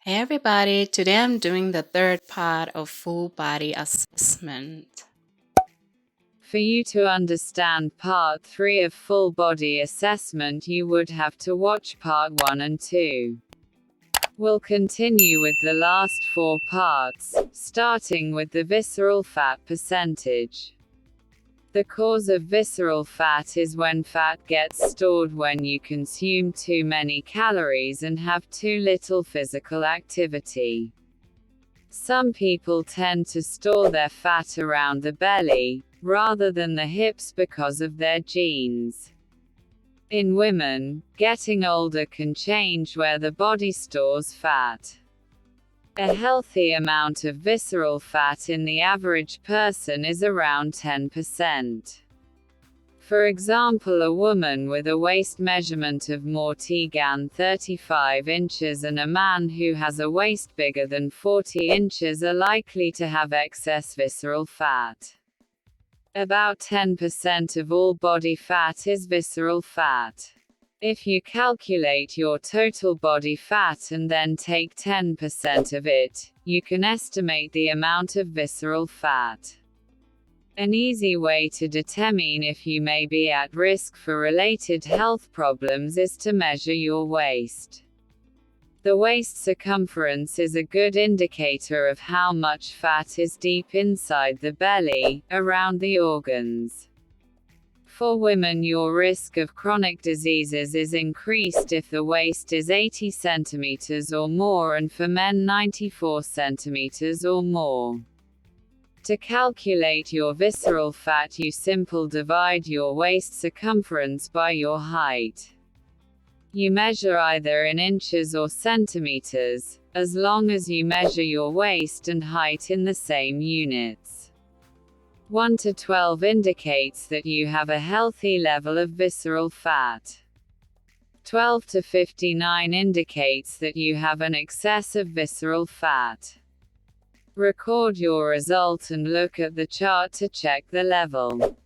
Hey everybody, today I'm doing the third part of full body assessment. For you to understand part 3 of full body assessment, you would have to watch part 1 and 2. We'll continue with the last 4 parts, starting with the visceral fat percentage. The cause of visceral fat is when fat gets stored when you consume too many calories and have too little physical activity. Some people tend to store their fat around the belly, rather than the hips because of their genes. In women, getting older can change where the body stores fat. A healthy amount of visceral fat in the average person is around 10%. For example, a woman with a waist measurement of more than 35 inches and a man who has a waist bigger than 40 inches are likely to have excess visceral fat. About 10% of all body fat is visceral fat. If you calculate your total body fat and then take 10% of it, you can estimate the amount of visceral fat. An easy way to determine if you may be at risk for related health problems is to measure your waist. The waist circumference is a good indicator of how much fat is deep inside the belly, around the organs. For women, your risk of chronic diseases is increased if the waist is 80 centimeters or more, and for men 94 centimeters or more. To calculate your visceral fat, you simply divide your waist circumference by your height. You measure either in inches or centimeters, as long as you measure your waist and height in the same units. 1 to 12 indicates that you have a healthy level of visceral fat. 12 to 59 indicates that you have an excess of visceral fat. Record your result and look at the chart to check the level.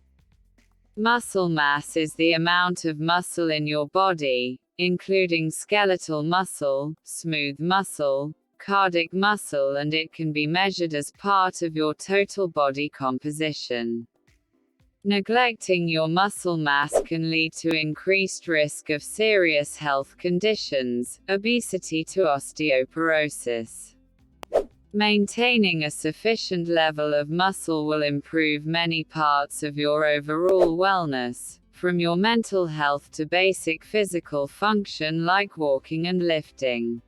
Muscle mass is the amount of muscle in your body, including skeletal muscle, smooth muscle, cardiac muscle, and it can be measured as part of your total body composition. Neglecting your muscle mass can lead to increased risk of serious health conditions, obesity to osteoporosis. Maintaining a sufficient level of muscle will improve many parts of your overall wellness, from your mental health to basic physical function like walking and lifting.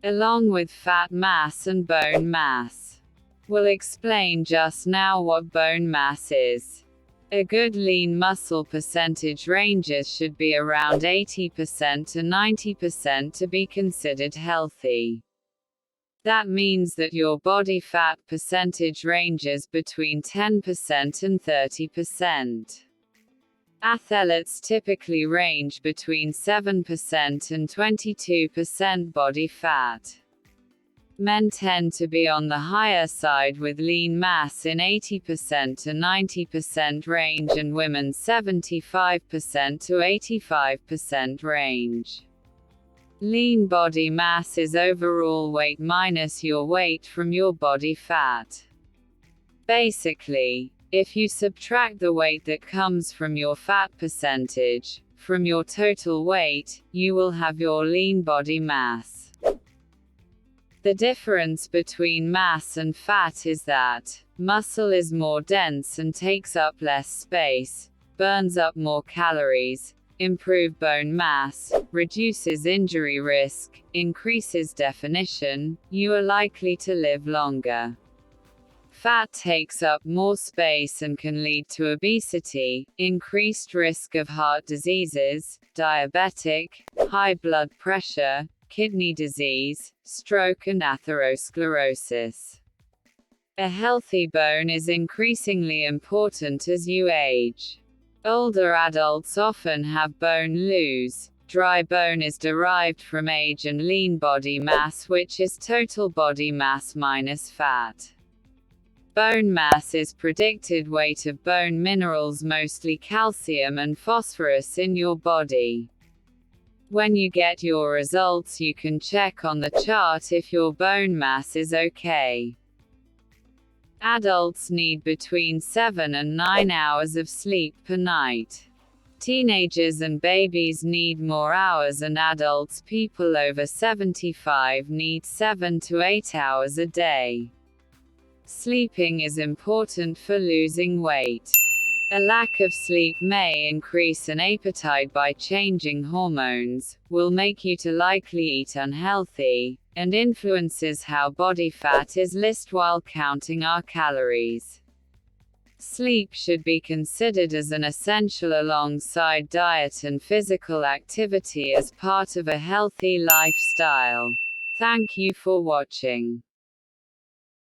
Along with fat mass and bone mass. We'll explain just now what bone mass is. A good lean muscle percentage ranges should be around 80% to 90% to be considered healthy. That means that your body fat percentage ranges between 10% and 30%. Athletes typically range between 7% and 22% body fat. Men tend to be on the higher side with lean mass in 80% to 90% range, and women 75% to 85% range. Lean body mass is overall weight minus your weight from your body fat. Basically, if you subtract the weight that comes from your fat percentage from your total weight, you will have your lean body mass. The difference between mass and fat is that muscle is more dense and takes up less space, burns up more calories, improves bone mass, reduces injury risk, increases definition, you are likely to live longer. Fat takes up more space and can lead to obesity, increased risk of heart diseases, diabetic, high blood pressure, kidney disease, stroke, and atherosclerosis. A healthy bone is increasingly important as you age. Older adults often have bone loss. Dry bone is derived from age, and lean body mass, which is total body mass minus fat. Bone mass is predicted weight of bone minerals, mostly calcium and phosphorus, in your body. When you get your results, you can check on the chart if your bone mass is okay. Adults need between 7 and 9 hours of sleep per night. Teenagers and babies need more hours, and adults, people over 75, need 7 to 8 hours a day. Sleeping is important for losing weight. A lack of sleep may increase an appetite by changing hormones, will make you to likely eat unhealthy, and influences how body fat is listed while counting our calories. Sleep should be considered as an essential alongside diet and physical activity as part of a healthy lifestyle. Thank you for watching.